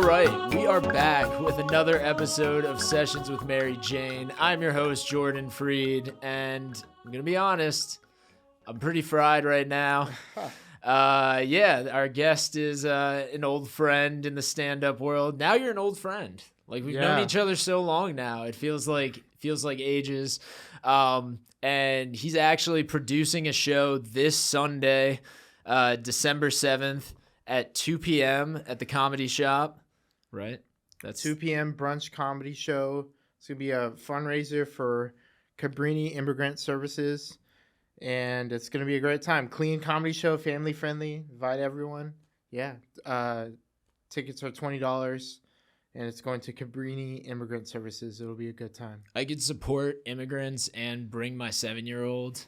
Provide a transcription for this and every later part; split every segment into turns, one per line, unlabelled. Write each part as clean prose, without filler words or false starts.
All right, we are back with another episode of Sessions with Mary Jane. I'm your host, Jordan Freed, and I'm going to be honest, I'm pretty fried right now. Our guest is an old friend in the stand-up world. Now you're an old friend. Like, we've known each other so long now. It feels like ages. And he's actually producing a show this Sunday, December 7th at 2 p.m. at the Comedy Shop, right?
That's 2 p.m. brunch comedy show. It's going to be a fundraiser for Cabrini Immigrant Services, and it's going to be a great time. Clean comedy show, family friendly, invite everyone. Yeah. Tickets are $20, and it's going to Cabrini Immigrant Services. It'll be a good time.
I could support immigrants and bring my 7-year-old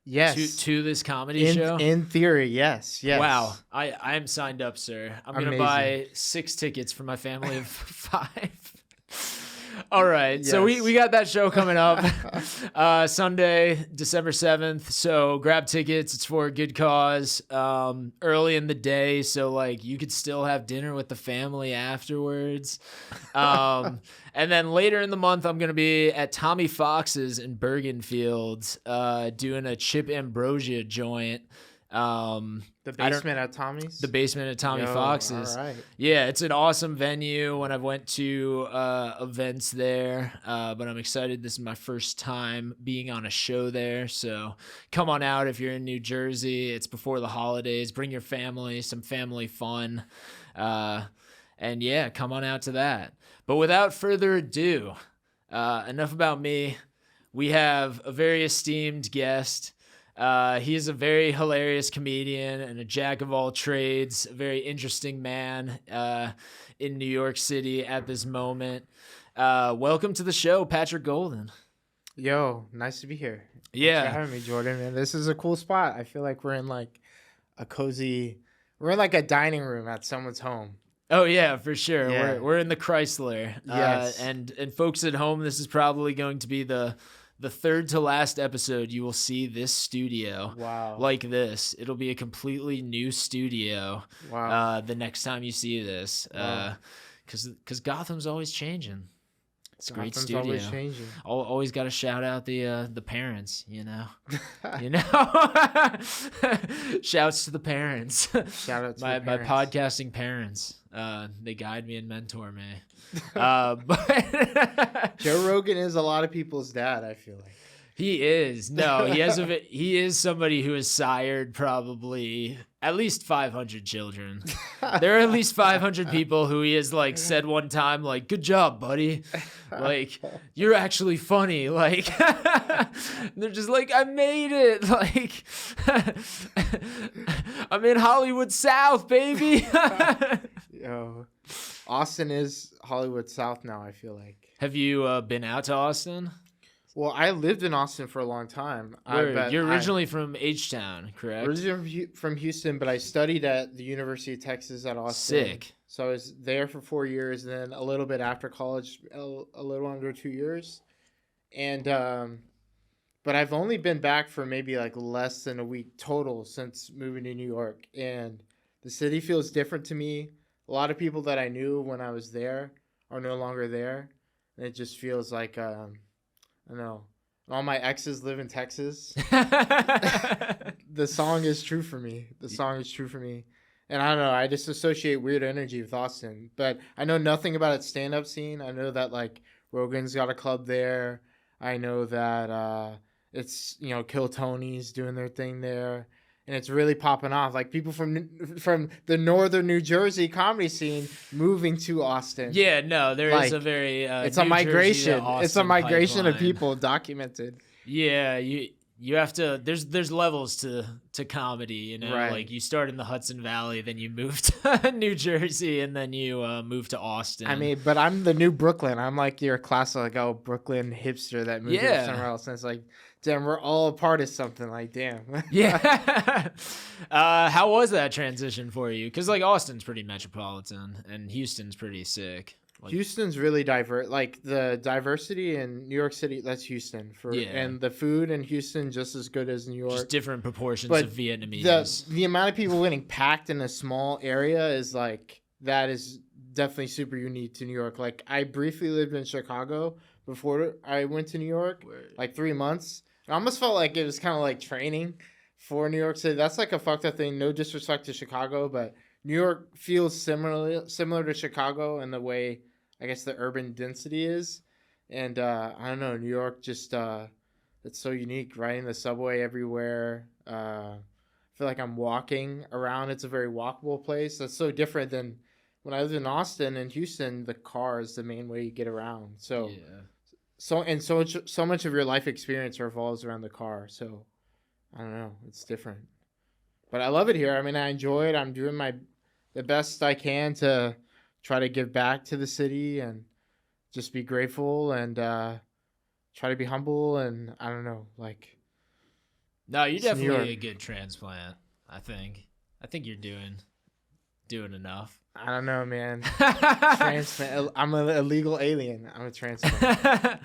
to this comedy show.
In theory, yes.
Wow, I am signed up, sir. I'm gonna buy 6 tickets for my family of 5. All right, yes. So we got that show coming up Sunday, December 7th. So grab tickets. It's for a good cause. Early in the day, so like you could still have dinner with the family afterwards. And then later in the month, I'm gonna be at Tommy Fox's in Bergenfield, doing a Chip Ambrosia joint.
The basement at Tommy's?
The basement at Tommy Fox's.
All right.
Yeah, it's an awesome venue when I've went to events there, but I'm excited. This is my first time being on a show there, so come on out if you're in New Jersey. It's before the holidays. Bring your family, some family fun, and yeah, come on out to that. But without further ado, enough about me. We have a very esteemed guest. He is a very hilarious comedian and a jack of all trades, a very interesting man in New York City at this moment. Welcome to the show, Patrick Golden.
Yo, nice to be here.
Yeah.
Thanks for having me, Jordan. Man, this is a cool spot. I feel like we're in like a dining room at someone's home.
Oh yeah, for sure.
Yeah.
We're in the Chrysler.
Yes.
And folks at home, this is probably going to be the third to last episode you will see this studio.
Wow.
Like this. It'll be a completely new studio.
Wow.
The next time you see this.
Wow.
Cause Gotham's always changing. It's a great
Gotham's
studio.
Always changing.
Always got to shout out the parents, you know. Shouts to the parents.
Shout out to
my
the parents.
podcasting parents. They guide me and mentor me. But
Joe Rogan is a lot of people's dad, I feel like.
He is. No, he is somebody who has sired probably at least 500 children. There are at least 500 people who he has like said one time, like, good job, buddy. Like, you're actually funny. Like, they're just like, I made it. Like, I'm in Hollywood South, baby.
Yo, Austin is Hollywood South now, I feel like.
Have you been out to Austin?
Well, I lived in Austin for a long time.
You're originally from H-Town, correct?
Originally from Houston, but I studied at the University of Texas at Austin.
Sick.
So I was there for 4 years, and then a little bit after college, a little under 2 years. And but I've only been back for maybe like less than a week total since moving to New York. And the city feels different to me. A lot of people that I knew when I was there are no longer there. And it just feels like... I know. All my exes live in Texas. The song is true for me. And I don't know. I just associate weird energy with Austin. But I know nothing about its stand-up scene. I know that, like, Rogan's got a club there. I know that it's, Kill Tony's doing their thing there. And it's really popping off. Like, people from the northern New Jersey comedy scene moving to Austin.
Yeah, no, there is a very
it's a migration. It's a migration
pipeline
of people documented.
Yeah, you have to. There's levels to comedy. You know,
right.
Like you start in the Hudson Valley, then you move to New Jersey, and then you move to Austin.
I mean, but I'm the new Brooklyn. I'm like your classic Brooklyn hipster that moved somewhere else. And it's like, damn, we're all a part of something. Like, damn.
Yeah. How was that transition for you? Because like Austin's pretty metropolitan, and Houston's pretty sick. Like,
Houston's really diverse. Like the diversity in New York City, that's Houston. And the food in Houston just as good as New York.
Just different proportions of Vietnamese.
The amount of people getting packed in a small area is like, that is definitely super unique to New York. Like I briefly lived in Chicago before I went to New York,
Word.
like 3 months. I almost felt like it was kind of like training for New York City. That's like a fucked up thing. No disrespect to Chicago, but New York feels similar to Chicago in the way I guess the urban density is. And I don't know, New York just it's so unique. Riding the subway everywhere. I feel like I'm walking around. It's a very walkable place. That's so different than when I lived in Austin and Houston. The car is the main way you get around. So
Yeah.
so much of your life experience revolves around the car. So I don't know. It's different, but I love it here. I mean, I enjoy it. I'm doing the best I can to try to give back to the city and just be grateful and try to be humble. And I don't know, like
No, you're
it's New York.
definitely a good transplant. I think. I think you're doing enough.
I don't know, man. Transplant. I'm an illegal alien. I'm a transplant.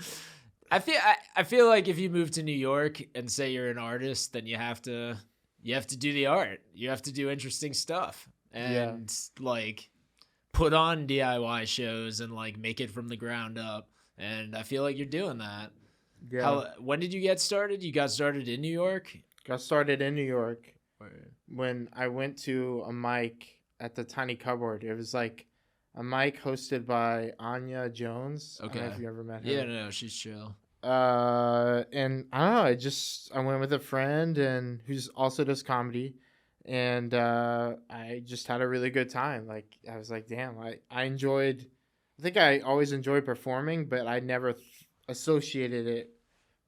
I feel like if you move to New York and say you're an artist, then you have to do the art. You have to do interesting stuff and like put on DIY shows and like make it from the ground up. And I feel like you're doing that.
Yeah.
When did you get started? You got started in New York?
Got started in New York when I went to a mic at the Tiny Cupboard. It was like a mic hosted by Anya Jones.
Okay.
I don't know if you ever met her.
Yeah, no, she's chill.
And I don't know. I went with a friend and who's also does comedy, and I just had a really good time. Like I was like, damn, I enjoyed. I think I always enjoyed performing, but I never associated it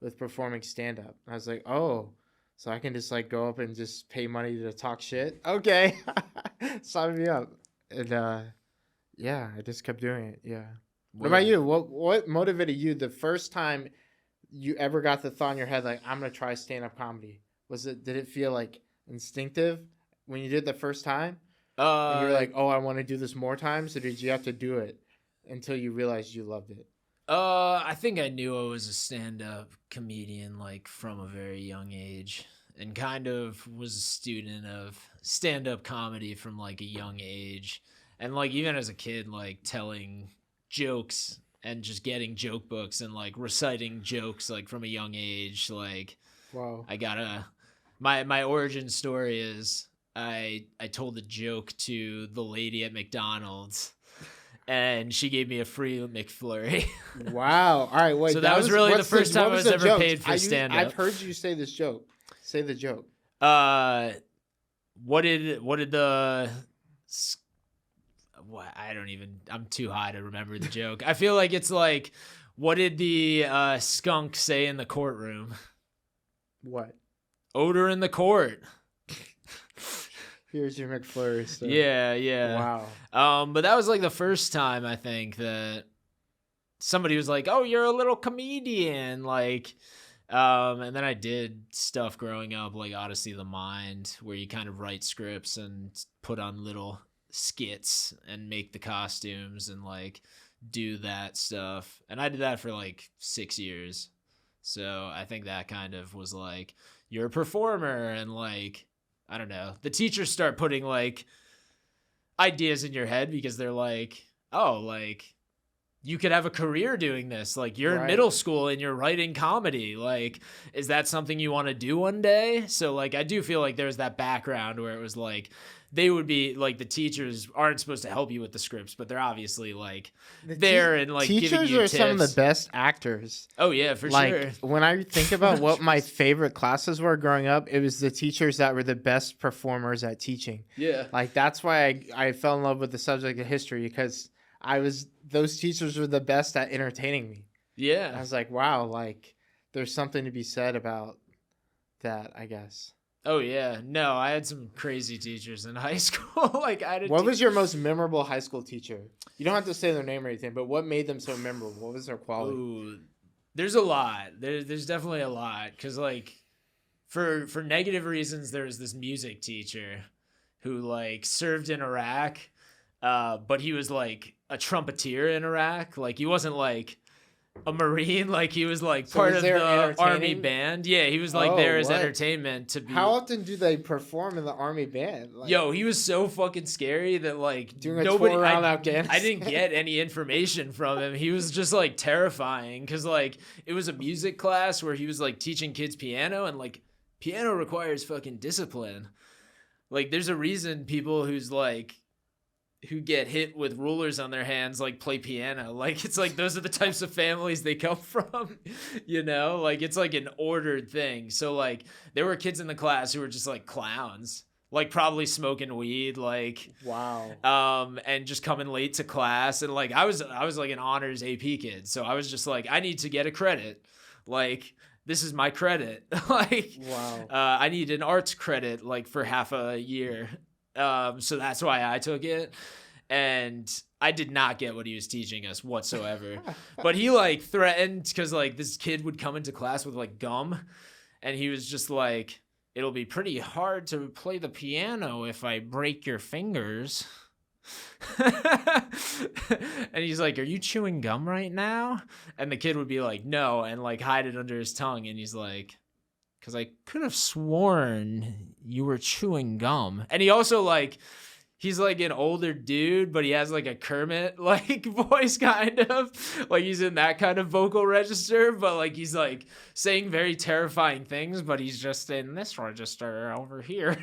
with performing stand up. I was like, oh, so I can just like go up and just pay money to talk shit. Okay, sign me up. And yeah, I just kept doing it. Yeah. What about you? What motivated you the first time you ever got the thought in your head like I'm gonna try stand up comedy? Did it feel like instinctive when you did the first time? And you were like, oh, I want to do this more times, or did you have to do it until you realized you loved it?
I think I knew I was a stand-up comedian like from a very young age, and kind of was a student of stand-up comedy from like a young age, and like even as a kid, like telling jokes and just getting joke books and like reciting jokes like from a young age. Like,
wow,
my origin story is I told a joke to the lady at McDonald's, and she gave me a free McFlurry.
Wow. All right. Wait.
So that was really the first time I was ever paid for stand-up.
I've heard you say this joke. Say the joke.
What did the... What? I'm too high to remember the joke. I feel like it's like, what did the skunk say in the courtroom?
What?
Odor in the court.
Here's your McFlurry stuff.
Yeah. Wow. But that was like the first time I think that somebody was like, "Oh, you're a little comedian," like. And then I did stuff growing up like Odyssey of the Mind, where you kind of write scripts and put on little skits and make the costumes and like do that stuff. And I did that for like 6 years. So I think that kind of was like, you're a performer, and like, I don't know, the teachers start putting like ideas in your head because they're like, oh, like you could have a career doing this. Like you're in middle school and you're writing comedy. Like, is that something you want to do one day? So like, I do feel like there's that background where it was like, they would be like, the teachers aren't supposed to help you with the scripts, but they're obviously like there and like giving you tips.
Teachers are some of the best actors.
Oh yeah, for
like,
sure.
When I think about what my favorite classes were growing up, it was the teachers that were the best performers at teaching.
Yeah.
Like that's why I fell in love with the subject of history, because those teachers were the best at entertaining me.
Yeah.
I was like, wow, like there's something to be said about that, I guess.
Oh yeah. No, I had some crazy teachers in high school. Like
What was your most memorable high school teacher? You don't have to say their name or anything, but what made them so memorable? What was their quality?
Ooh, there's a lot. There's definitely a lot, cuz like for negative reasons, there was this music teacher who like served in Iraq, but he was like a trumpeter in Iraq. Like he wasn't like A Marine, like he was like
So
part
was
of
there
the Army
entertaining?
band. Yeah, he was like there
Oh,
as
what?
entertainment to be.
How often do they perform in the Army band? Like,
Yo, he was so fucking scary that like
doing a
nobody.
tour around
I
Afghanistan.
didn't get any information from him. He was just like terrifying because like it was a music class where he was like teaching kids piano, and like piano requires fucking discipline. Like there's a reason people who get hit with rulers on their hands like play piano. Like it's like those are the types of families they come from, you know? Like it's like an ordered thing. So like there were kids in the class who were just like clowns, like probably smoking weed, like
wow.
and just coming late to class. And like I was like an honors AP kid, so I was just like I need to get a credit. Like this is my credit. Like
Wow.
I need an arts credit like for half a year. So that's why I took it. And I did not get what he was teaching us whatsoever. But he like threatened because like this kid would come into class with like gum, and he was just like, it'll be pretty hard to play the piano if I break your fingers. And he's like, are you chewing gum right now? And the kid would be like, no, and like hide it under his tongue. And he's like, because I could have sworn you were chewing gum. And he also like, he's like an older dude, but he has like a Kermit like voice kind of. Like he's in that kind of vocal register, but like he's like saying very terrifying things, but he's just in this register over here.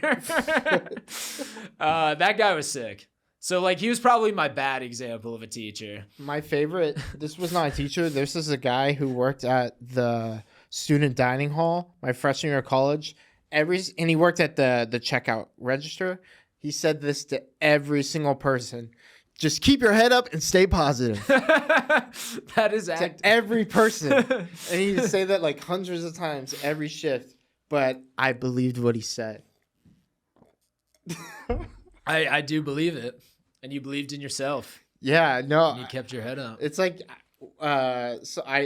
That guy was sick. So like he was probably my bad example of a teacher.
My favorite, this was not a teacher. This is a guy who worked at the student dining hall my freshman year of college. And he worked at the checkout register. He said this to every single person. Just keep your head up and stay positive.
That is
to every person. And he'd say that like hundreds of times every shift. But I believed what he said.
I do believe it. And you believed in yourself.
Yeah, no.
And you kept your head up.
It's like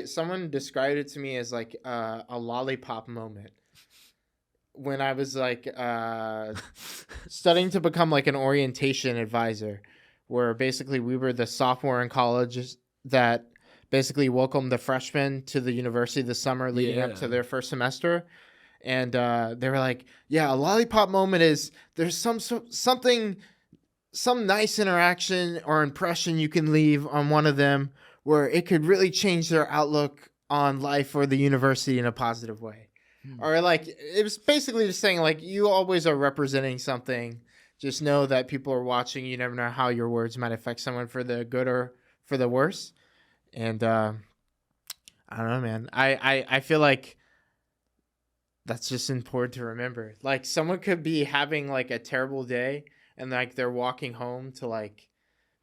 someone described it to me as like a lollipop moment. When I was like studying to become like an orientation advisor, where basically we were the sophomore in college that basically welcomed the freshmen to the university this summer leading up to their first semester. And they were like, yeah, a lollipop moment is there's some nice interaction or impression you can leave on one of them where it could really change their outlook on life or the university in a positive way. Or like it was basically just saying like you always are representing something. Just know that people are watching. You never know how your words might affect someone for the good or for the worse. And I don't know, man. I feel like that's just important to remember. Like someone could be having like a terrible day and like they're walking home to like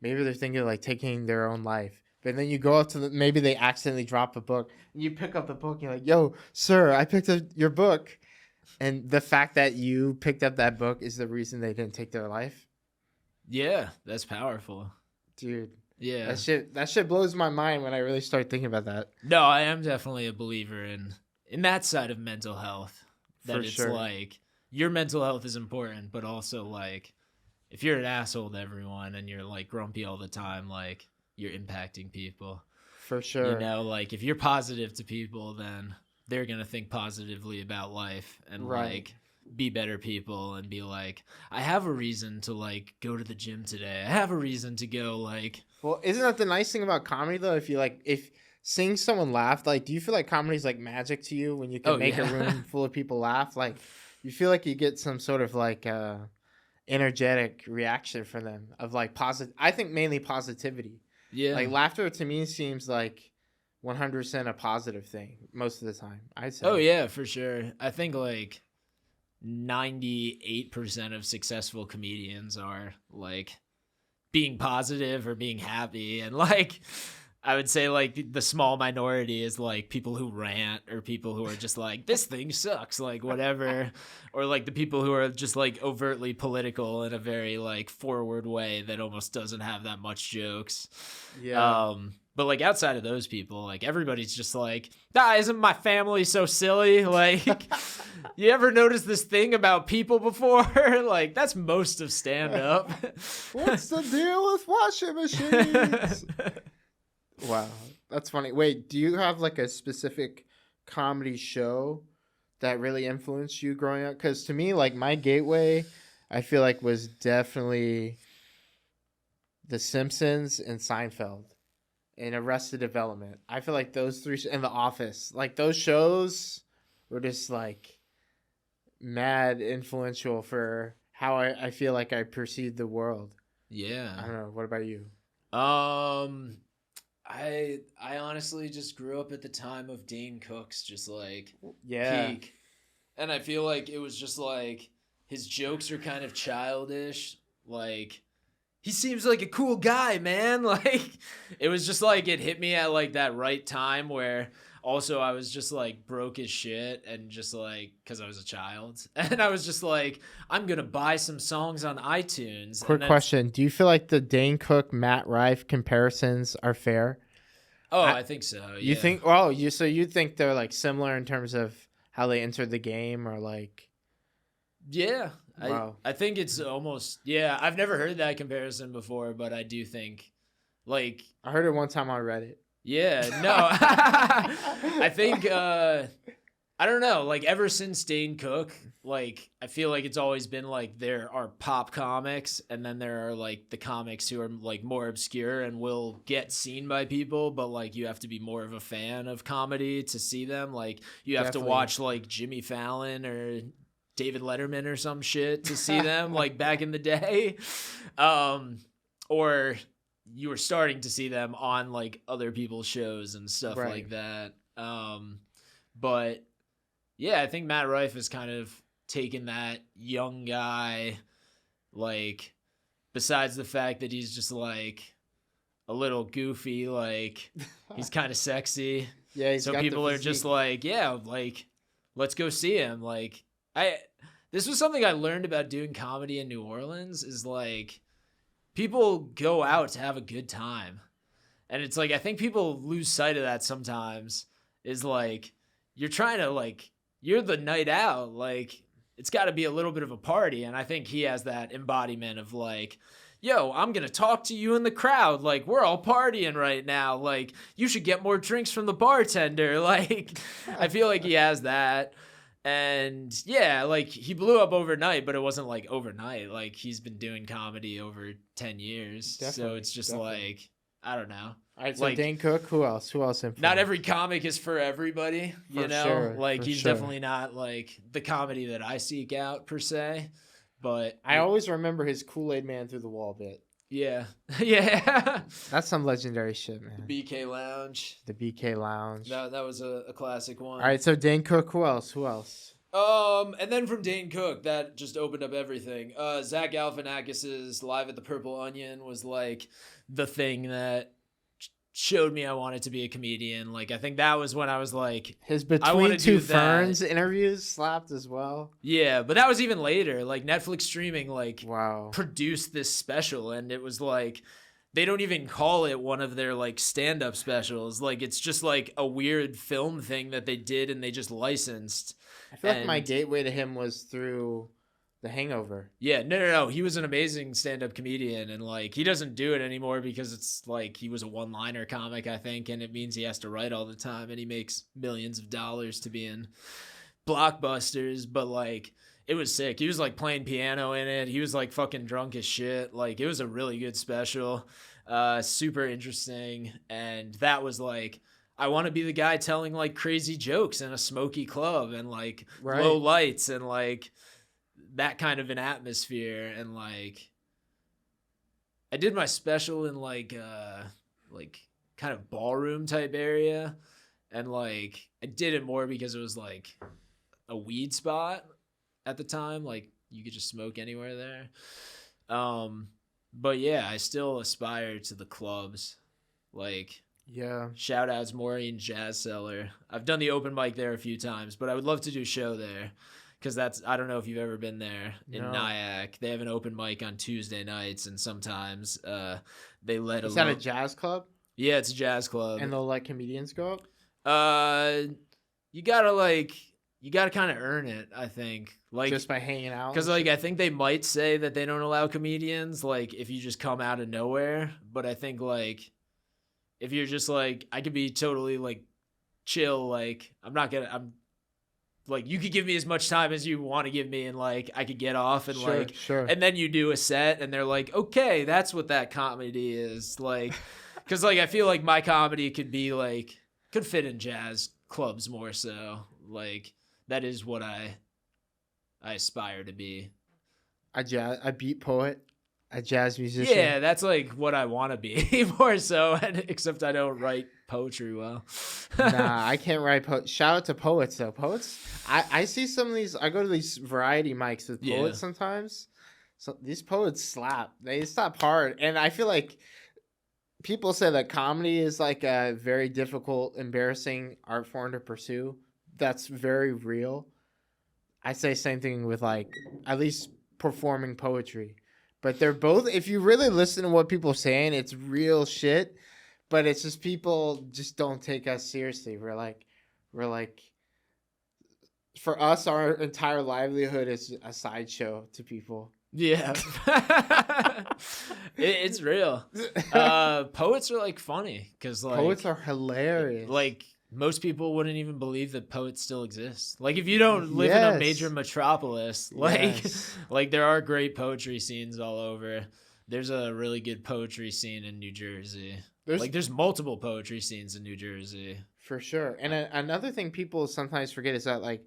maybe they're thinking of like taking their own life. But then you go up to maybe they accidentally drop a book. And you pick up the book and you're like, yo, sir, I picked up your book. And the fact that you picked up that book is the reason they didn't take their life.
Yeah, that's powerful.
Dude.
Yeah.
That shit blows my mind when I really start thinking about that.
No, I am definitely a believer in that side of mental health. That it's
sure.
like your mental health is important, but also like if you're an asshole to everyone and you're like grumpy all the time, like you're impacting people.
For sure.
You know, like if you're positive to people, then they're going to think positively about life and like be better people and be like, I have a reason to like go to the gym today. I have a reason to go like.
Well, isn't that the nice thing about comedy though? If seeing someone laugh, like, do you feel like comedy's like magic to you when you can make a room full of people laugh? Like you feel like you get some sort of like, energetic reaction from them of like positive. I think mainly positivity.
Yeah.
Like laughter to me seems like 100% a positive thing most of the time, I'd say.
Oh yeah, for sure. I think like 98% of successful comedians are like being positive or being happy, and like I would say like the small minority is like people who rant or people who are just like this thing sucks, like whatever, or like the people who are just like overtly political in a very like forward way that almost doesn't have that much jokes.
Yeah.
But like outside of those people, like everybody's just like, isn't my family so silly? Like, you ever notice this thing about people before? Like that's most of stand up.
What's the deal with washing machines? Wow, that's funny. Wait, do you have like a specific comedy show that really influenced you growing up? Because to me, like my gateway, I feel like was definitely The Simpsons and Seinfeld and Arrested Development. I feel like those three and The Office, like those shows were just like mad influential for how I feel like I perceive the world. I
Yeah.
don't know. What about you?
Um, I honestly just grew up at the time of Dane Cook's just like
Yeah.
peak. And I feel like it was just like his jokes are kind of childish. Like he seems like a cool guy, man. Like it was just like it hit me at like that right time where also I was just like broke as shit and just like cuz I was a child. And I was just like I'm going to buy some songs on iTunes
Quick
and that's
question. Do you feel like the Dane Cook Matt Rife comparisons are fair?
oh,
I
I think so.
You
Yeah.
think oh, you think they're like similar in terms of how they entered the game or like
Yeah.
wow.
I think it's almost yeah, I've never heard that comparison before, but I do think like
I heard it one time on Reddit.
yeah, no. I think I don't know, like ever since Dane Cook, like I feel like it's always been like there are pop comics and then there are like the comics who are like more obscure and will get seen by people, but like you have to be more of a fan of comedy to see them. Like you have to
Definitely.
watch like Jimmy Fallon or David Letterman or some shit to see them like back in the day. Or you were starting to see them on like other people's shows and stuff
Right.
like that. But yeah, I think Matt Rife has kind of taken that young guy, like, besides the fact that he's just like a little goofy, like he's kind of sexy.
Yeah, he's
So
got the
people are just
physique.
like, yeah, like, let's go see him. Like, this was something I learned about doing comedy in New Orleans is like, people go out to have a good time. And it's like, I think people lose sight of that sometimes is like, you're trying to like, you're the night out. Like, it's got to be a little bit of a party. And I think he has that embodiment of like, yo, I'm going to talk to you in the crowd. Like, we're all partying right now. Like, you should get more drinks from the bartender. Like, I feel like he has that. And yeah, like he blew up overnight, but it wasn't like overnight. Like he's been doing comedy over 10 years. So
Definitely,
it's just
definitely.
like, I don't know.
All right, so
like-
Dane Cook, who else? Who else influenced?
Not every comic is for everybody, you
For
know?
sure,
Like
for
he's
sure.
definitely not like the comedy that I seek out per se. But
I always remember his Kool-Aid Man through the wall bit.
yeah. Yeah.
That's some legendary shit, man.
BK Lounge.
The BK Lounge.
That was a classic one.
All right, so Dane Cook, who else? Who else?
And then from Dane Cook, that just opened up everything. Zach Galifianakis's Live at the Purple Onion was like the thing that showed me I wanted to be a comedian. Like I think that was when I was like,
His
I wanna
Between Two
do that.
Ferns interviews slapped as well.
yeah, but that was even later. Like Netflix streaming, like
Wow.
produced this special, and it was like they don't even call it one of their like stand-up specials. Like it's just like a weird film thing that they did and they just licensed.
I feel like my
And-
gateway to him was through The Hangover.
Yeah, no. He was an amazing stand-up comedian, and like he doesn't do it anymore because it's like he was a one-liner comic, I think, and it means he has to write all the time, and he makes millions of dollars to be in blockbusters. But like, it was sick. He was like playing piano in it. He was like fucking drunk as shit. Like, it was a really good special, super interesting, and that was like. I want to be the guy telling like crazy jokes in a smoky club and like
Right.
low lights and like that kind of an atmosphere. And like I did my special in like kind of ballroom type area, and like I did it more because it was like a weed spot at the time. Like you could just smoke anywhere there. But yeah, I still aspire to the clubs. Like
Yeah.
shout outs Maureen Jazz Cellar. I've done the open mic there a few times, but I would love to do a show there because that's, I don't know if you've ever been there in
No.
Nyack. They have an open mic on Tuesday nights, and sometimes they let
Is that a
alone.
jazz club?
Yeah, it's a jazz club.
And they'll let comedians go up?
You gotta kind of earn it, I think. Like,
Just by hanging out?
because
and
like
shit?
I think they might say that they don't allow comedians like if you just come out of nowhere, but I think like if you're just like, I could be totally like chill, like I'm like, you could give me as much time as you want to give me, and like I could get off and like,
sure.
and then you do a set and they're like, okay, that's what that comedy is like. Because like I feel like my comedy could fit in jazz clubs more so. Like that is what I aspire to be.
A beat poet, a jazz musician.
Yeah, that's like what I want to be more so. Except I don't write poetry well.
Nah, I can't write shout out to poets though. Poets, I see some of these. I go to these variety mics with poets sometimes. So these poets slap. They slap hard, and I feel like people say that comedy is like a very difficult, embarrassing art form to pursue. That's very real. I say same thing with like at least performing poetry. But they're both, if you really listen to what people are saying, it's real shit. But it's just people just don't take us seriously. We're like, for us, our entire livelihood is a sideshow to people.
Yeah. It's real. Poets are like funny because like
poets are hilarious.
Like most people wouldn't even believe that poets still exist. Like if you don't live in a major metropolis, like like there are great poetry scenes all over. There's a really good poetry scene in New Jersey. There's multiple poetry scenes in New Jersey.
For sure. And another thing people sometimes forget is that like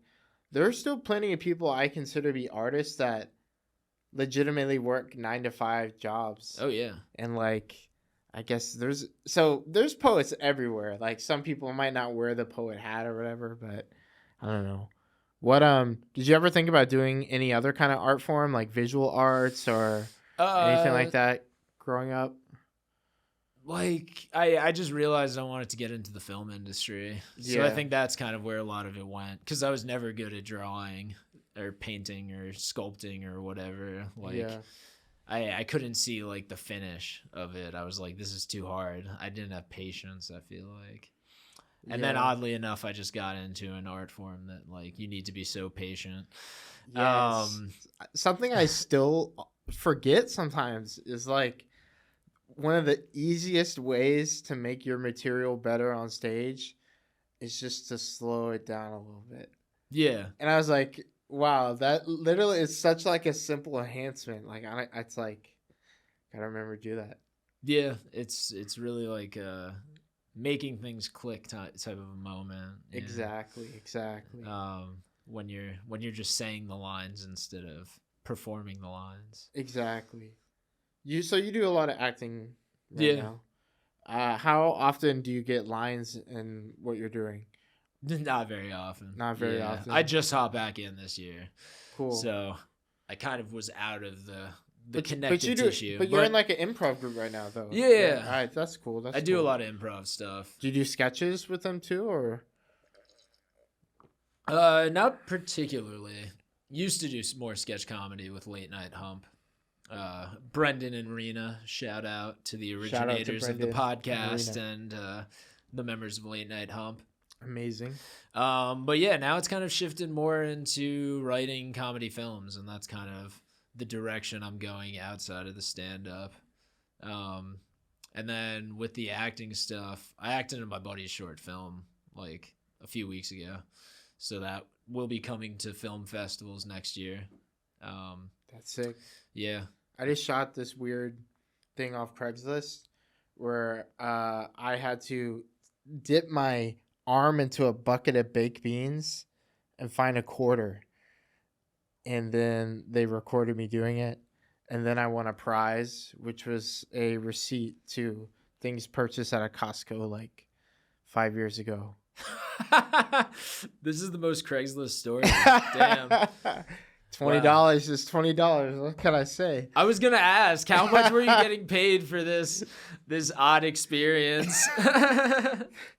there's still plenty of people I consider to be artists that legitimately work 9-to-5 jobs.
Oh yeah.
And like I guess there's poets everywhere. Like some people might not wear the poet hat or whatever, but I don't know. What did you ever think about doing any other kind of art form like visual arts or anything like that growing up?
Like I just realized I wanted to get into the film industry. So I think that's kind of where a lot of it went cuz I was never good at drawing or painting or sculpting or whatever. Like I couldn't see like the finish of it. I was like, this is too hard. I didn't have patience, I feel like. And then oddly enough, I just got into an art form that like you need to be so patient.
Yes. Something I still forget sometimes is like one of the easiest ways to make your material better on stage is just to slow it down a little bit.
Yeah.
And I was like, wow, that literally is such like a simple enhancement. Like it's like gotta remember to do that.
Yeah, it's really like making things click type of a moment.
Exactly.
When you're just saying the lines instead of performing the lines.
Exactly. You do a lot of acting right now. How often do you get lines in what you're doing?
Not very often.
Not very often.
I just hopped back in this year.
Cool.
So I kind of was out of the connective tissue.
But you're in like an improv group right now, though.
Yeah.
All right, that's cool.
I do a lot of improv stuff.
Do you do sketches with them too, or?
Not particularly. Used to do more sketch comedy with Late Night Hump. Brendan and Rena, shout out to the originators of the podcast and the members of Late Night Hump.
Amazing.
But yeah, now it's kind of shifted more into writing comedy films, and that's kind of the direction I'm going outside of the stand-up. And then with the acting stuff, I acted in my buddy's short film like a few weeks ago, so that will be coming to film festivals next year.
That's sick.
Yeah.
I just shot this weird thing off Craigslist where I had to dip my arm into a bucket of baked beans and find a quarter. And then they recorded me doing it. And then I won a prize, which was a receipt to things purchased at a Costco like 5 years ago.
This is the most Craigslist story. Damn.
$20 is $20. What can I say?
I was gonna ask, how much were you getting paid for this odd experience?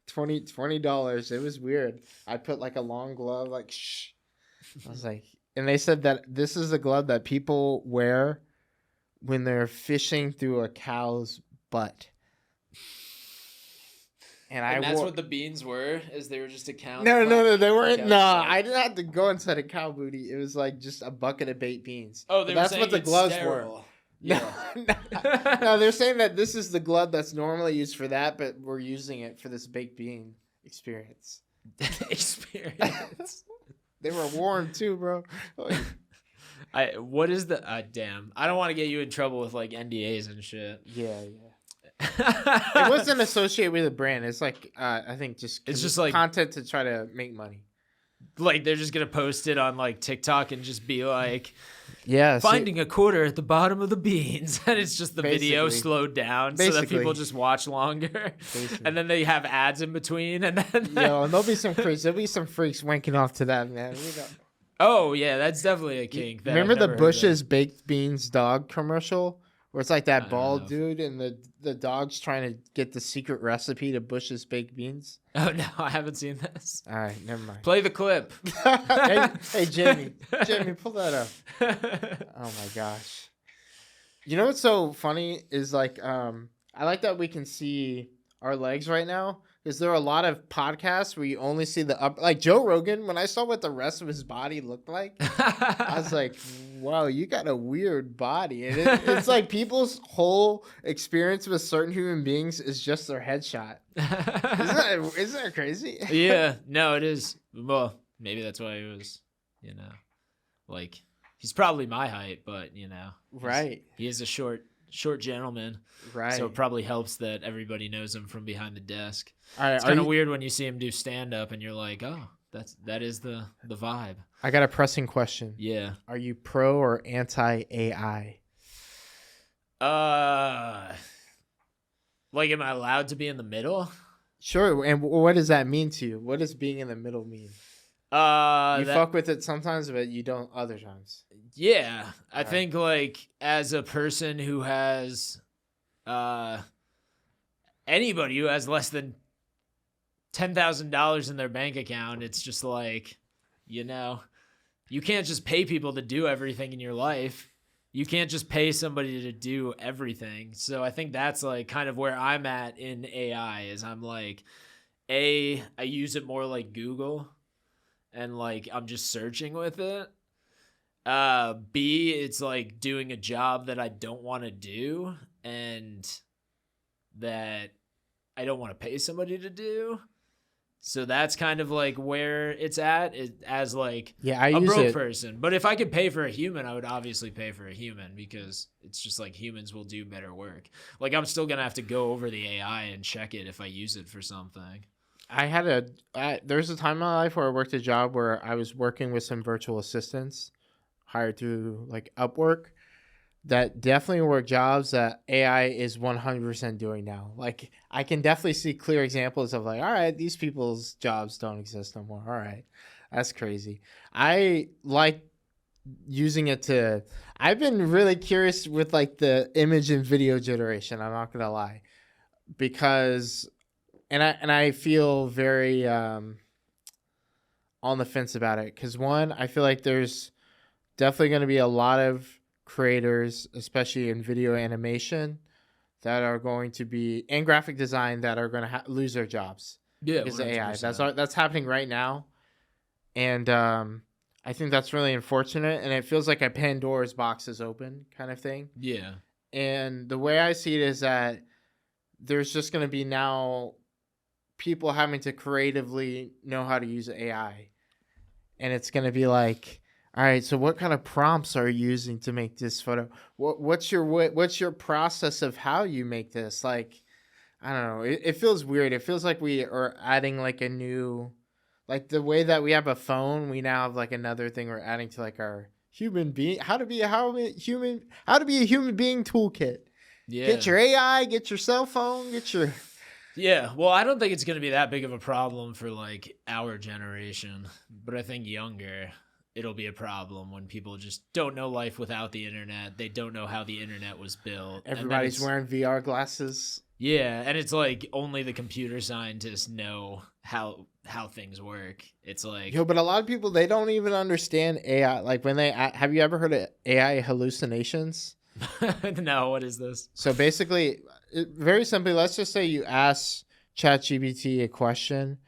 $20. It was weird. I put like a long glove, like shh. I was like, and they said that this is a glove that people wear when they're fishing through a cow's butt. And
that's what the beans were, is they were just a cow.
No, they weren't. No, I didn't have to go inside a cow booty. It was like just a bucket of baked beans.
Oh,
that's what the gloves were.
Yeah.
No, they're saying that this is the glove that's normally used for that, but we're using it for this baked bean experience.
Experience.
They were warm too, bro.
What is the damn? I don't want to get you in trouble with like NDAs and shit.
Yeah. It wasn't associated with a brand. It's like I think it's just like content to try to make money.
Like they're just gonna post it on like TikTok and just be like,
yeah,
finding a quarter at the bottom of the beans, and it's just the video slowed down so that people just watch longer, and then they have ads in between, and then
and there'll be some freaks wanking off to that, man.
Oh yeah, that's definitely a kink.
Remember the Bush's baked beans dog commercial? Where it's like that bald dude and the dog's trying to get the secret recipe to Bush's baked beans.
Oh, no, I haven't seen this.
All right, never mind.
Play the clip.
hey, Jamie, pull that up. Oh, my gosh. You know what's so funny is like I like that we can see our legs right now. Because there are a lot of podcasts where you only see the up, like Joe Rogan. When I saw what the rest of his body looked like, I was like, "Wow, you got a weird body." And it's like people's whole experience with certain human beings is just their headshot. Isn't that crazy?
Yeah, no, it is. Well, maybe that's why he was, like he's probably my height, but
right.
He is a short gentleman,
right?
So it probably helps that everybody knows him from behind the desk.
All right,
it's kind of weird when you see him do stand up and you're like, oh, that is the vibe.
I got a pressing question.
Yeah,
are you pro or anti AI?
Like, am I allowed to be in the middle?
Sure. And what does that mean to you? What does being in the middle mean? You fuck with it sometimes, but you don't other times.
Yeah, I think like as a person who has, anybody who has less than $10,000 in their bank account, it's just like, you can't just pay people to do everything in your life. You can't just pay somebody to do everything. So I think that's like kind of where I'm at in AI is I'm like, I use it more like Google and like I'm just searching with it. B, it's like doing a job that I don't want to do and that I don't want to pay somebody to do. So that's kind of like where it's at as like a broke person. But if I could pay for a human, I would obviously pay for a human because it's just like humans will do better work. Like I'm still going to have to go over the AI and check it if I use it for something.
There's a time in my life where I worked a job where I was working with some virtual assistants hired through like Upwork that definitely were jobs that AI is 100% doing now. Like I can definitely see clear examples of like, all right, these people's jobs don't exist no more. All right. That's crazy. I like using it I've been really curious with like the image and video generation. I'm not going to lie because, and I feel very, on the fence about it. Cause one, I feel like there's definitely going to be a lot of creators, especially in video animation, that are going to be and graphic design that are going to lose their jobs.
Yeah,
because of AI. That's happening right now, and I think that's really unfortunate. And it feels like a Pandora's box is open, kind of thing.
Yeah.
And the way I see it is that there's just going to be now people having to creatively know how to use AI, and it's going to be like, all right, so what kind of prompts are you using to make this photo? What's your process of how you make this? Like, I don't know. It feels weird. It feels like we are adding like a new, like the way that we have a phone, we now have like another thing we're adding to like our human being, how to be a human being toolkit.
Yeah.
Get your AI, get your cell phone,
Yeah, well, I don't think it's going to be that big of a problem for like our generation, but I think younger it'll be a problem when people just don't know life without the internet. They don't know how the internet was built.
Everybody's wearing VR glasses.
Yeah, and it's like only the computer scientists know how things work. It's like
but a lot of people, they don't even understand AI. Like when have you ever heard of AI hallucinations?
No, what is this?
So basically, very simply, let's just say you ask ChatGPT a question,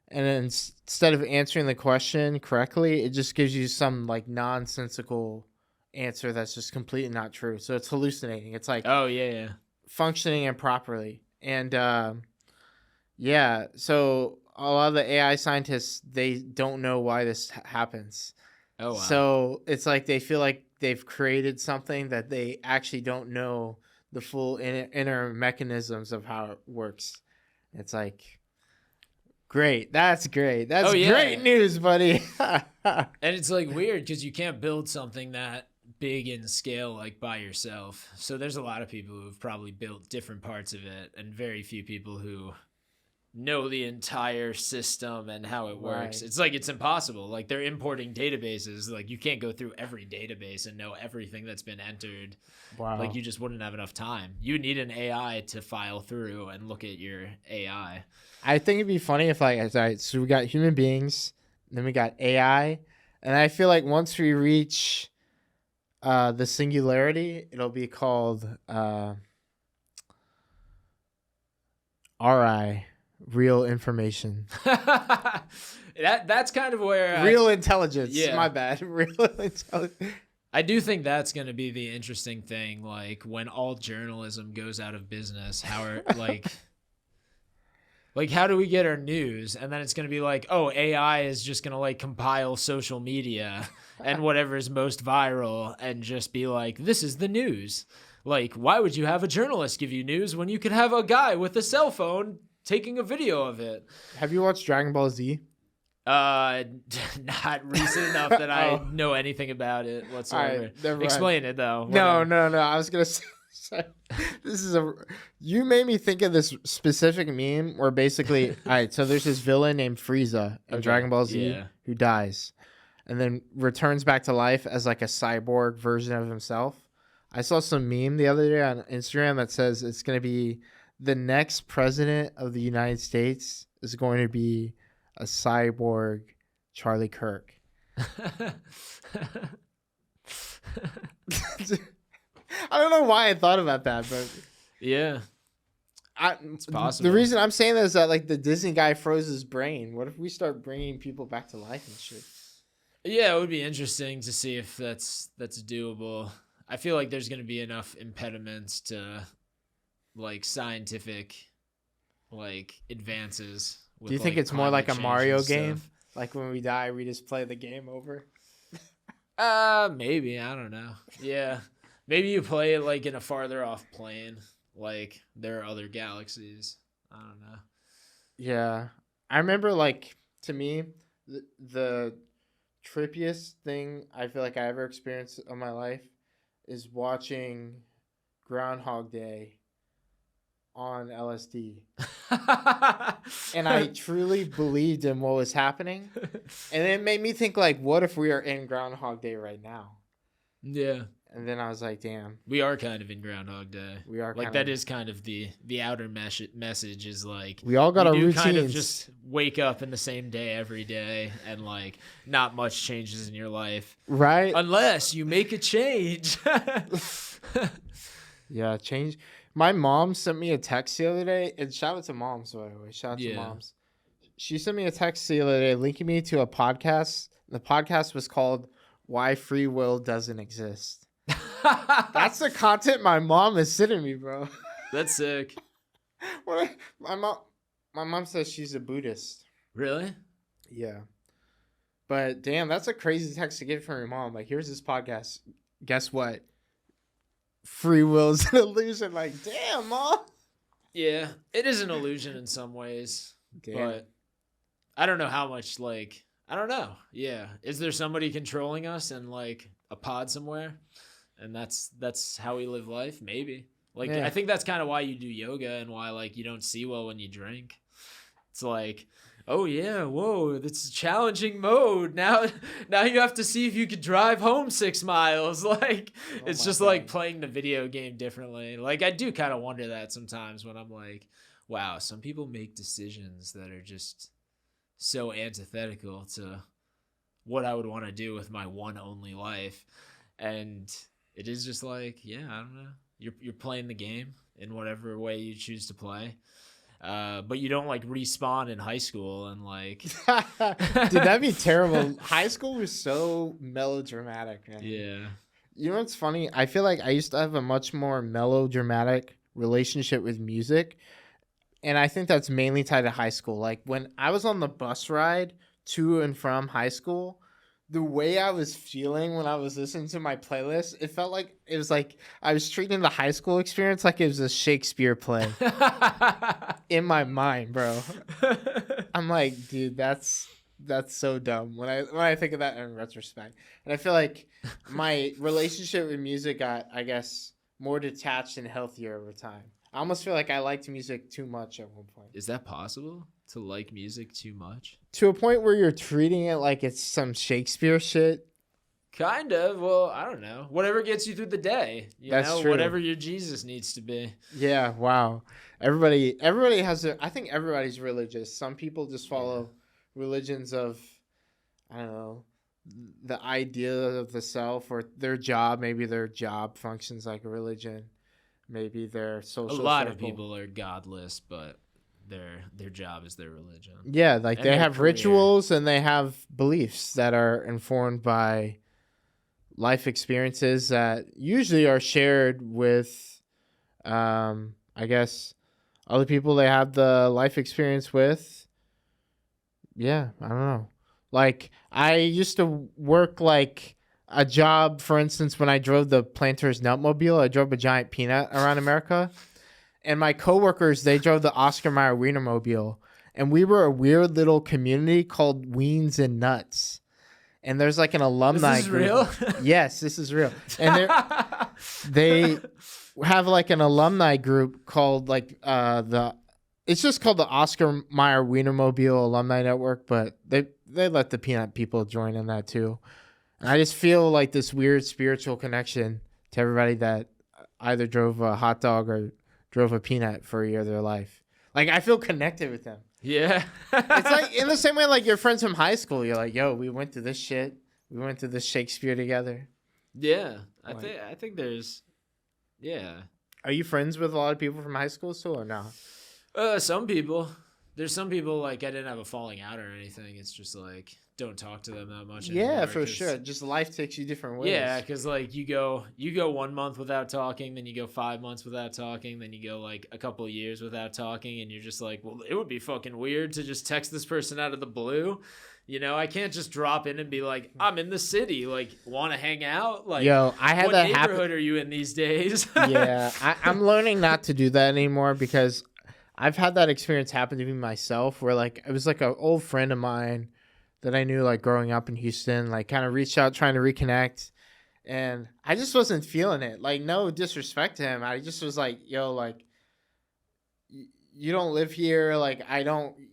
and then instead of answering the question correctly, it just gives you some like nonsensical answer that's just completely not true. So it's hallucinating. It's like
Oh yeah.
functioning improperly. And yeah, so a lot of the AI scientists, they don't know why this happens.
Oh wow.
So it's like they feel like they've created something that they actually don't know the full inner mechanisms of how it works. It's like, great. That's great. That's great news, buddy.
And it's like weird because you can't build something that big in scale like by yourself. So there's a lot of people who've probably built different parts of it, and very few people who know the entire system and how it works.
Right.
It's like it's impossible. Like they're importing databases. Like you can't go through every database and know everything that's been entered.
Wow.
Like you just wouldn't have enough time. You need an AI to file through and look at your AI.
I think it'd be funny if like, all right, so we got human beings, then we got AI, and I feel like once we reach the singularity, it'll be called RI, real information.
That's kind of where
real intelligence.
Yeah.
My bad. Real intelligence.
I do think that's going to be the interesting thing. Like when all journalism goes out of business, how are like how do we get our news? And then it's going to be like, oh, AI is just going to like compile social media and whatever is most viral and just be like, this is the news. Like, why would you have a journalist give you news when you could have a guy with a cell phone taking a video of it?
Have you watched Dragon Ball Z?
Not recent enough that I know anything about it whatsoever.
Right,
explain it though.
No. I was gonna say this is you made me think of this specific meme where basically, all right, so there's this villain named Frieza in Dragon Ball Z who dies and then returns back to life as like a cyborg version of himself. I saw some meme the other day on Instagram that says it's gonna be the next president of the United States is going to be a cyborg Charlie Kirk. I don't know why I thought about that, but
yeah, it's possible.
The reason I'm saying that is that like the Disney guy froze his brain. What if we start bringing people back to life and shit?
Yeah, it would be interesting to see if that's doable. I feel like there's going to be enough impediments to like scientific like advances.
Do you think it's more like a Mario game? Like when we die, we just play the game over?
Maybe. I don't know. Yeah. Maybe you play it like in a farther off plane. Like there are other galaxies. I don't know.
Yeah. I remember like, to me, the trippiest thing I feel like I ever experienced in my life is watching Groundhog Day on LSD. And I truly believed in what was happening. And it made me think like, what if we are in Groundhog Day right now?
Yeah.
And then I was like, damn.
We are kind of in Groundhog Day.
We are
like that is kind of the outer message is like
we all got our routines.
Kind of just wake up in the same day every day and like not much changes in your life.
Right.
Unless you make a change.
Yeah, change. My mom sent me a text the other day, and shout out to moms, by the way. Shout out to moms. She sent me a text the other day linking me to a podcast. The podcast was called Why Free Will Doesn't Exist. That's the content my mom is sending me, bro.
That's sick.
My mom says she's a Buddhist.
Really?
Yeah. But damn, that's a crazy text to get from your mom. Like, here's this podcast. Guess what? Free will is an illusion. Like, damn, mom.
Yeah, it is an illusion in some ways. Damn. But I don't know how much, like, I don't know. Yeah. Is there somebody controlling us in, like, a pod somewhere? And that's how we live life? Maybe. Like, I think that's kind of why you do yoga and why, like, you don't see well when you drink. It's like, oh, yeah, whoa, it's a challenging mode. Now you have to see if you could drive home 6 miles. Like, it's just God. Like playing the video game differently. Like, I do kind of wonder that sometimes when I'm like, wow, some people make decisions that are just so antithetical to what I would want to do with my one only life. And it is just like, yeah, I don't know. You're playing the game in whatever way you choose to play. But you don't like respawn in high school and like
dude, that'd be terrible. High school was so melodramatic, man.
Yeah.
You know what's funny? I feel like I used to have a much more melodramatic relationship with music, and I think that's mainly tied to high school. Like when I was on the bus ride to and from high school, the way I was feeling when I was listening to my playlist, it felt like it was like I was treating the high school experience like it was a Shakespeare play in my mind, bro. I'm like, dude, that's so dumb when I think of that in retrospect. And I feel like my relationship with music got, I guess, more detached and healthier over time. I almost feel like I liked music too much at one point.
Is that possible to like music too much?
To a point where you're treating it like it's some Shakespeare shit.
Kind of. Well, I don't know. Whatever gets you through the day.
That's true.
Whatever your Jesus needs to be.
Yeah, wow. Everybody has their, I think everybody's religious. Some people just follow religions of, I don't know, the idea of the self or their job. Maybe their job functions like a religion. Maybe their social
A lot
circle.
of people are godless, but their job is their religion.
Yeah, like
And
they
their
have
career.
rituals and they have beliefs that are informed by life experiences that usually are shared with, I guess, other people they have the life experience with. Yeah, I don't know. Like, I used to work like a job, for instance, when I drove the Planters Nutmobile, I drove a giant peanut around America. And my coworkers, they drove the Oscar Mayer Wienermobile. And we were a weird little community called Weens and Nuts. And there's like an alumni
This is
group.
real?
Yes, this is real. And they have like an alumni group called like it's just called the Oscar Mayer Wienermobile Alumni Network, but they let the peanut people join in that too. And I just feel like this weird spiritual connection to everybody that either drove a hot dog or drove a peanut for a year of their life. Like, I feel connected with them.
Yeah.
It's like in the same way like your friends from high school. You're like, yo, we went through this shit. We went through this Shakespeare together.
Yeah.
Like-
I think there's yeah.
Are you friends with a lot of people from high school still or no?
Some people. There's some people like I didn't have a falling out or anything. It's just like don't talk to them that much
Yeah,
anymore,
for
'cause-
sure. Just life takes you different ways.
Yeah, because like you go 1 month without talking, then you go 5 months without talking, then you go like a couple of years without talking, and you're just like, well, it would be fucking weird to just text this person out of the blue. You know, I can't just drop in and be like, I'm in the city, like, want to hang out? Like,
Yo, I had
what
that
neighborhood
happen.
are you in these days?
Yeah, I'm learning not to do that anymore because I've had that experience happen to me myself where like it was like an old friend of mine that I knew like growing up in Houston, like kind of reached out trying to reconnect, and I just wasn't feeling it. Like, no disrespect to him, I just was like, yo, like you don't live here, like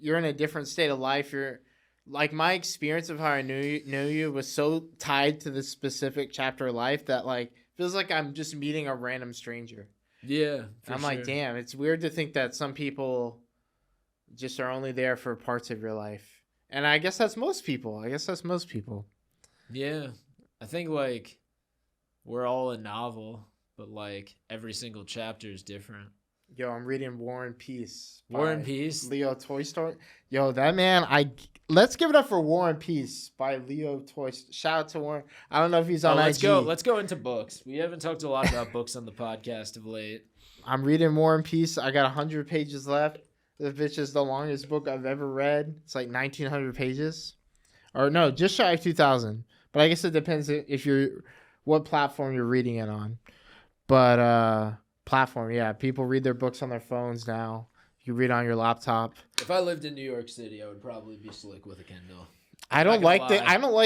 you're in a different state of life. You're like, my experience of how I knew you was so tied to this specific chapter of life that like feels like I'm just meeting a random stranger.
Yeah.
I'm like, damn, it's weird to think that some people just are only there for parts of your life. And I guess that's most people.
Yeah. I think like we're all a novel, but like every single chapter is different.
Yo, I'm reading War and Peace.
War and
by
Peace.
Leo Tolstoy. Yo, that man, let's give it up for War and Peace by Leo Tolstoy. Shout out to Warren. I don't know if he's on
let's
IG.
Let's go into books. We haven't talked a lot about books on the podcast of late.
I'm reading War and Peace. I got 100 pages left. The bitch is the longest book I've ever read. It's like 1,900 pages. Or no, just shy of 2,000. But I guess it depends if what platform you're reading it on. But platform, yeah. People read their books on their phones now. You read on your laptop.
If I lived in New York City, I would probably be slick with a Kindle.
I don't like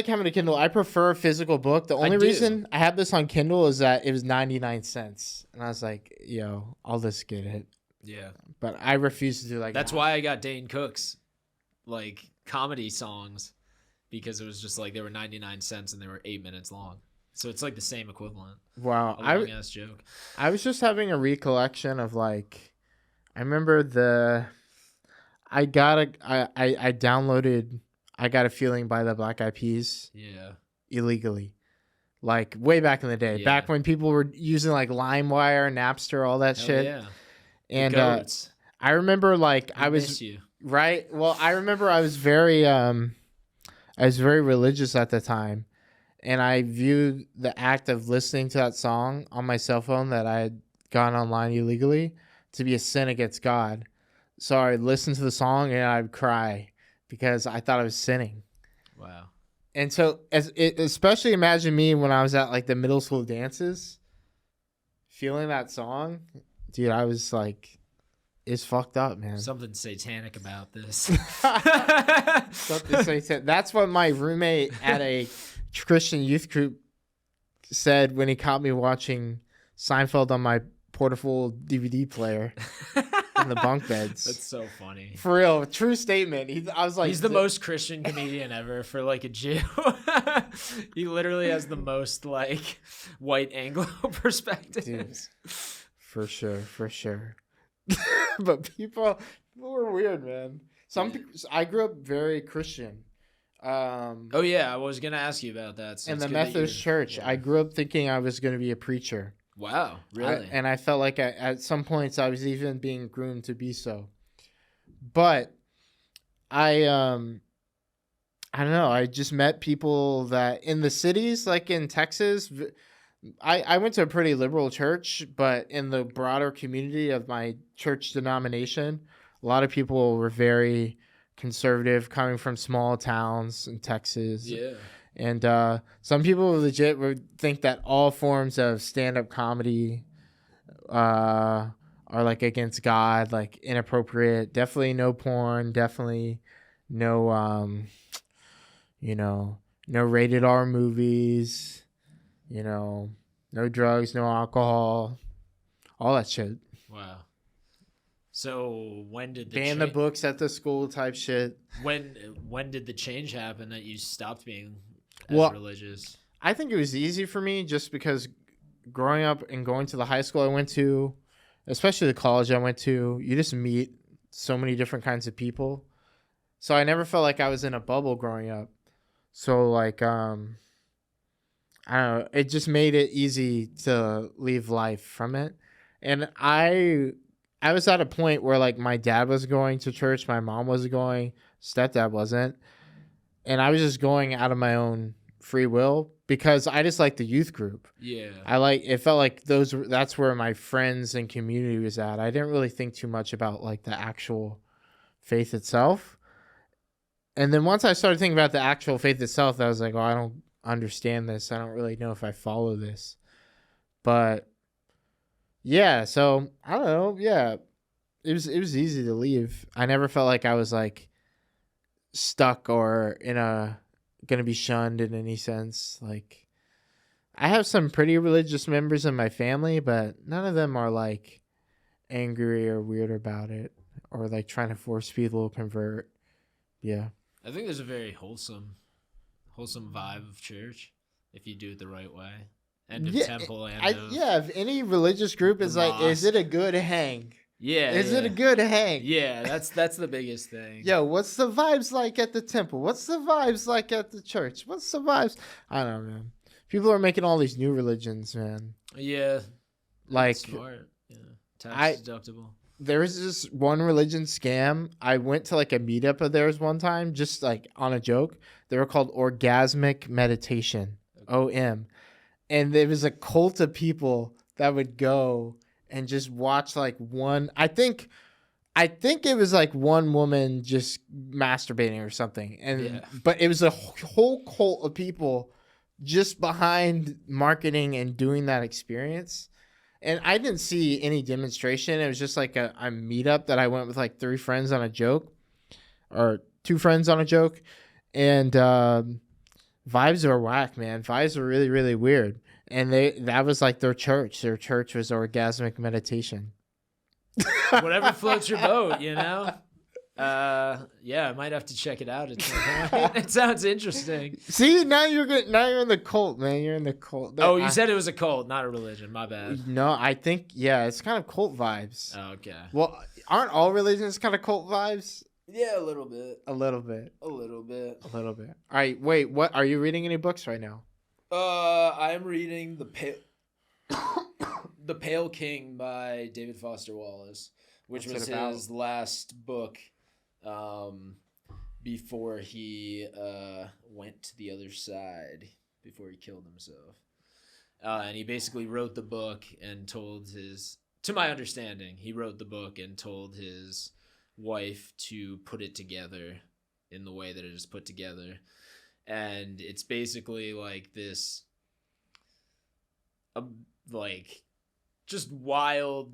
having a Kindle. I prefer a physical book. The only reason I have this on Kindle is that it was 99 cents. And I was like, yo, I'll just get it.
Yeah.
But I refuse to do like
That's why I got Dane Cook's like comedy songs, because it was just like they were 99 cents and they were 8 minutes long. So it's like the same equivalent.
Wow.
A long ass joke.
I was just having a recollection of like, I remember I downloaded I Got a Feeling by the Black Eyed Peas.
Yeah.
Illegally. Like way back in the day.
Yeah.
Back when people were using like LimeWire, Napster, all that shit.
Yeah.
And
goats.
I remember like
I miss you.
Right. Well, I remember I was very religious at the time. and I viewed the act of listening to that song on my cell phone that I had gone online illegally to be a sin against God. So I'd listen to the song and I'd cry because I thought I was sinning.
Wow.
And so, especially imagine me when I was at like the middle school dances, feeling that song, dude. I was like, it's fucked up, man.
Something satanic about this.
Something satanic. That's what my roommate at a Christian youth group said when he caught me watching Seinfeld on my portable DVD player in the bunk beds.
That's so funny.
For real, true statement. I was like,
he's the most Christian comedian ever for like a Jew. He literally has the most like white Anglo perspective.
Dude, for sure. But people were weird, man. I grew up very Christian.
Oh yeah, I was gonna ask you about that. So
in the Methodist church, yeah. I grew up thinking I was going to be a preacher.
Wow, really?
And I felt like at some points I was even being groomed to be so. But I don't know. I just met people that in the cities, like in Texas. I went to a pretty liberal church, but in the broader community of my church denomination, a lot of people were very conservative, coming from small towns in Texas.
Yeah.
And some people legit would think that all forms of stand-up comedy are like against God, like inappropriate. Definitely no porn. Definitely no, no rated R movies. No drugs, no alcohol, all that shit.
Wow. So when did
ban the books at the school type shit?
When did the change happen that you stopped being as religious?
I think it was easy for me just because growing up and going to the high school I went to, especially the college I went to, you just meet so many different kinds of people. So I never felt like I was in a bubble growing up. So like I don't know, it just made it easy to leave life from it. And I was at a point where like my dad was going to church, my mom was going, stepdad wasn't. And I was just going out of my own free will because I just like the youth group.
Yeah.
It felt like that's where my friends and community was at. I didn't really think too much about like the actual faith itself. And then once I started thinking about the actual faith itself, I was like, oh, I don't understand this. I don't really know if I follow this. But yeah, so I don't know. Yeah. It was easy to leave. I never felt like I was like stuck or gonna be shunned in any sense. Like I have some pretty religious members in my family, but none of them are like angry or weird about it or like trying to force people to convert. Yeah.
I think there's a very wholesome vibe of church if you do it the right way. And of temple and
if any religious group is like, is it a good hang?
Yeah.
Is it a good hang?
Yeah, that's the biggest thing.
Yo, what's the vibes like at the temple? What's the vibes like at the church? What's the vibes? I don't know, man. People are making all these new religions, man.
Yeah.
Like
smart. Yeah. Tax deductible.
There was this one religion scam. I went to like a meetup of theirs one time, just like on a joke. They were called Orgasmic Meditation, OM. And there was a cult of people that would go and just watch like one. I think it was like one woman just masturbating or something. But it was a whole cult of people just behind marketing and doing that experience. And I didn't see any demonstration. It was just like a meetup that I went with like 3 friends on a joke or 2 friends on a joke. And vibes were whack, man. Vibes were really, really weird. And that was like their church. Their church was Orgasmic Meditation.
Whatever floats your boat, you know? Yeah, I might have to check it out at some point. It sounds interesting.
See, now you're good. Now you're in the cult, man. You're in the cult.
You said it was a cult, not a religion. My bad.
No, I think it's kind of cult vibes.
Oh, okay.
Well, aren't all religions kind of cult vibes?
Yeah, a little bit.
A little bit.
A little bit.
A little bit. All right, wait. What are you reading? Any books right now?
I am reading The Pale King by David Foster Wallace, which was his last book. Before he went to the other side, before he killed himself. And he basically wrote the book and told his, to my understanding, he wrote the book and told his wife to put it together in the way that it is put together. And it's basically like this, like, just wild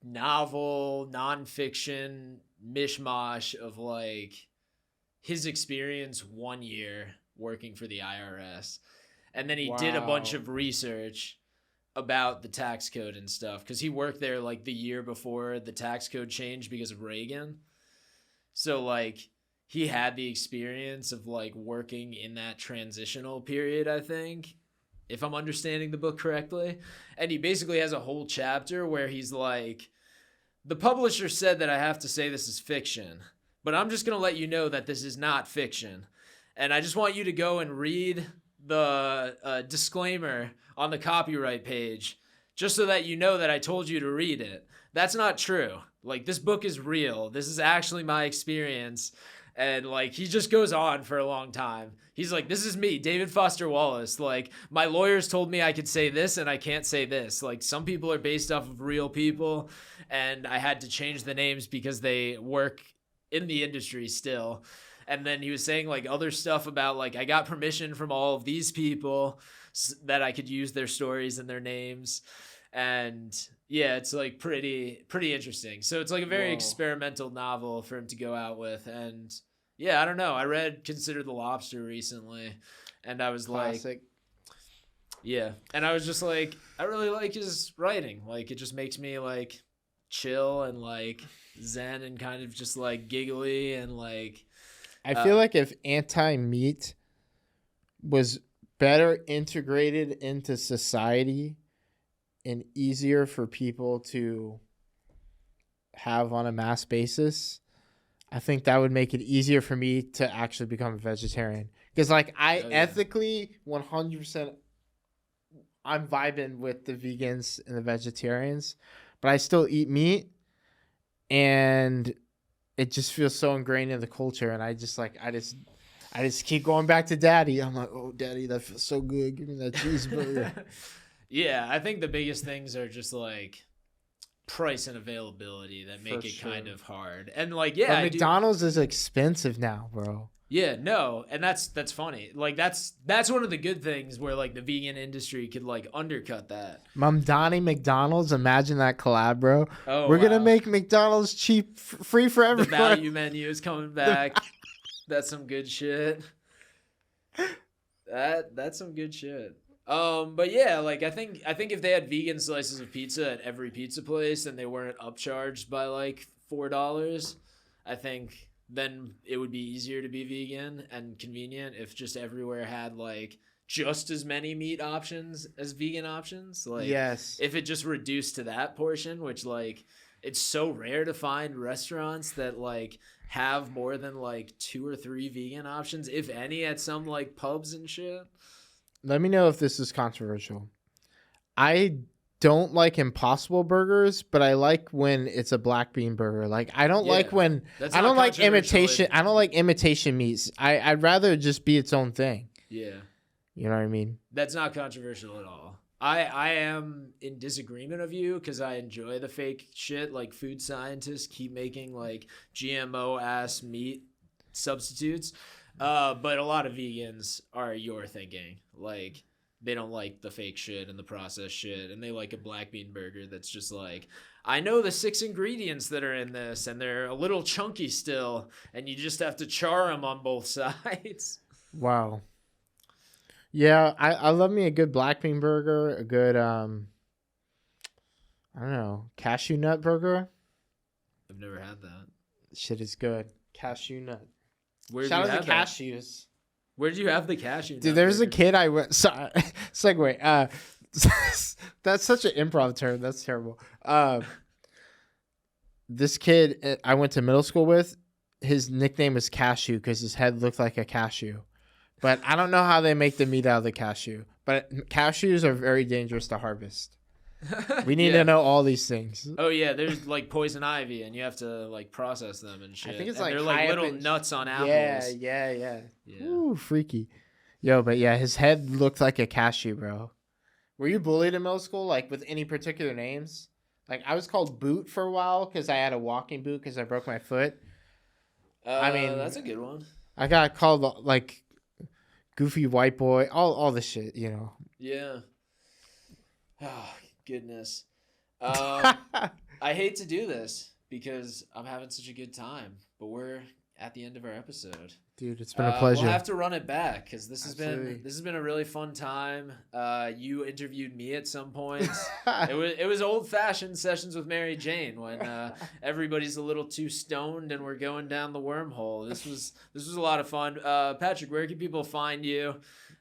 novel, nonfiction mishmash of like his experience 1 year working for the IRS. And then he did a bunch of research about the tax code and stuff because he worked there like the year before the tax code changed because of Reagan. So like he had the experience of like working in that transitional period, I think, if I'm understanding the book correctly. And he basically has a whole chapter where he's like, the publisher said that I have to say this is fiction, but I'm just going to let you know that this is not fiction. And I just want you to go and read the disclaimer on the copyright page just so that you know that I told you to read it. That's not true. Like, this book is real. This is actually my experience. And like he just goes on for a long time. He's like, this is me, David Foster Wallace. Like, my lawyers told me I could say this and I can't say this. Like, some people are based off of real people, and I had to change the names because they work in the industry still. And then he was saying like other stuff about like, I got permission from all of these people that I could use their stories and their names. And yeah, it's like pretty interesting. So it's like a very experimental novel for him to go out with. And yeah, I don't know. I read Consider the Lobster recently, and I was like, yeah. And I was just like, I really like his writing. Like, it just makes me like chill and like zen and kind of just like giggly and like.
I feel like if anti-meat was better integrated into society and easier for people to have on a mass basis, I think that would make it easier for me to actually become a vegetarian. Because like ethically 100% I'm vibing with the vegans and the vegetarians, but I still eat meat, and it just feels so ingrained in the culture. And I just keep going back to daddy. I'm like, oh daddy, that feels so good. Give me that cheeseburger.
Yeah, I think the biggest things are just like price and availability that make it kind of hard. And like, yeah,
but McDonald's is expensive now, bro.
Yeah, no, and that's funny. Like that's one of the good things where like the vegan industry could like undercut that.
Mamdani McDonald's, imagine that collab, bro.
Oh,
we're gonna make McDonald's cheap, free for everyone.
The value menu is coming back. That's some good shit. That's some good shit. But yeah, like I think if they had vegan slices of pizza at every pizza place and they weren't upcharged by like $4, I think then it would be easier to be vegan and convenient if just everywhere had like just as many meat options as vegan options. Like,
yes,
if it just reduced to that portion, which like it's so rare to find restaurants that like have more than like 2 or 3 vegan options, if any, at some like pubs and shit.
Let me know if this is controversial. I don't like Impossible burgers, but I like when it's a black bean burger. Like I don't like when I don't like imitation. I don't like imitation meats. I'd rather just be its own thing.
Yeah,
you know what I mean.
That's not controversial at all. I am in disagreement of you because I enjoy the fake shit. Like, food scientists keep making like GMO ass meat substitutes. But a lot of vegans are your thinking. Like, they don't like the fake shit and the processed shit, and they like a black bean burger that's just like, I know the 6 ingredients that are in this, and they're a little chunky still, and you just have to char them on both sides.
Wow. Yeah, I love me a good black bean burger, a good I don't know, cashew nut burger.
I've never had that.
Shit is good. Cashew nut.
Shout
out to cashews.
Where did you have the cashew nut?
Dude, there's a kid I went. Sorry, segue. That's such an improv term. That's terrible. This kid I went to middle school with, his nickname was Cashew because his head looked like a cashew. But I don't know how they make the meat out of the cashew. But cashews are very dangerous to harvest. We need to know all these things.
Oh yeah, there's like poison ivy, and you have to like process them and shit.
I think it's
and
like
they're like little nuts on apples.
Yeah. Ooh, freaky. Yo, but yeah, his head looked like a cashew, bro. Were you bullied in middle school, like with any particular names? Like I was called Boot for a while because I had a walking boot because I broke my foot. I mean,
That's a good one.
I got called like goofy white boy, all the shit,
Yeah. Oh, goodness. I hate to do this because I'm having such a good time, but we're at the end of our episode.
Dude, it's been a pleasure.
We'll have to run it back because this
Absolutely.
has been a really fun time. You interviewed me at some points. It was old fashioned sessions with Mary Jane when everybody's a little too stoned and we're going down the wormhole. This was a lot of fun. Patrick, where can people find you?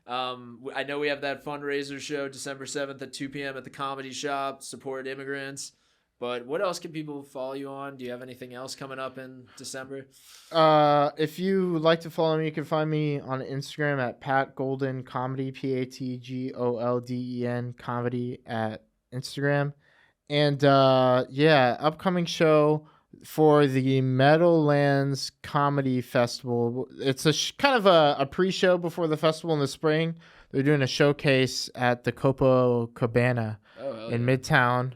I know we have that fundraiser show December 7th at 2 p.m. at the Comedy Shop. Support immigrants. But what else can people follow you on? Do you have anything else coming up in December?
If you would like to follow me, you can find me on Instagram at Pat Golden Comedy, PATGOLDEN Comedy at Instagram. And yeah, upcoming show for the Meadowlands Comedy Festival. It's a kind of a pre-show before the festival in the spring. They're doing a showcase at the Copacabana in Midtown.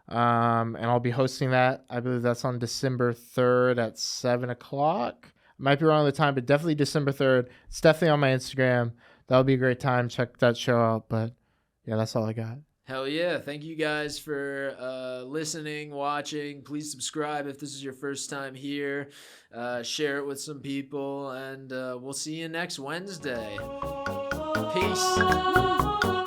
And I'll be hosting that. I believe that's on December 3rd at 7 o'clock. Might be wrong on the time, but definitely December 3rd. It's definitely on my Instagram. That'll be a great time. Check that show out. But yeah, that's all I got.
Hell yeah. Thank you guys for listening, watching. Please subscribe if this is your first time here. Share it with some people. And we'll see you next Wednesday. Peace.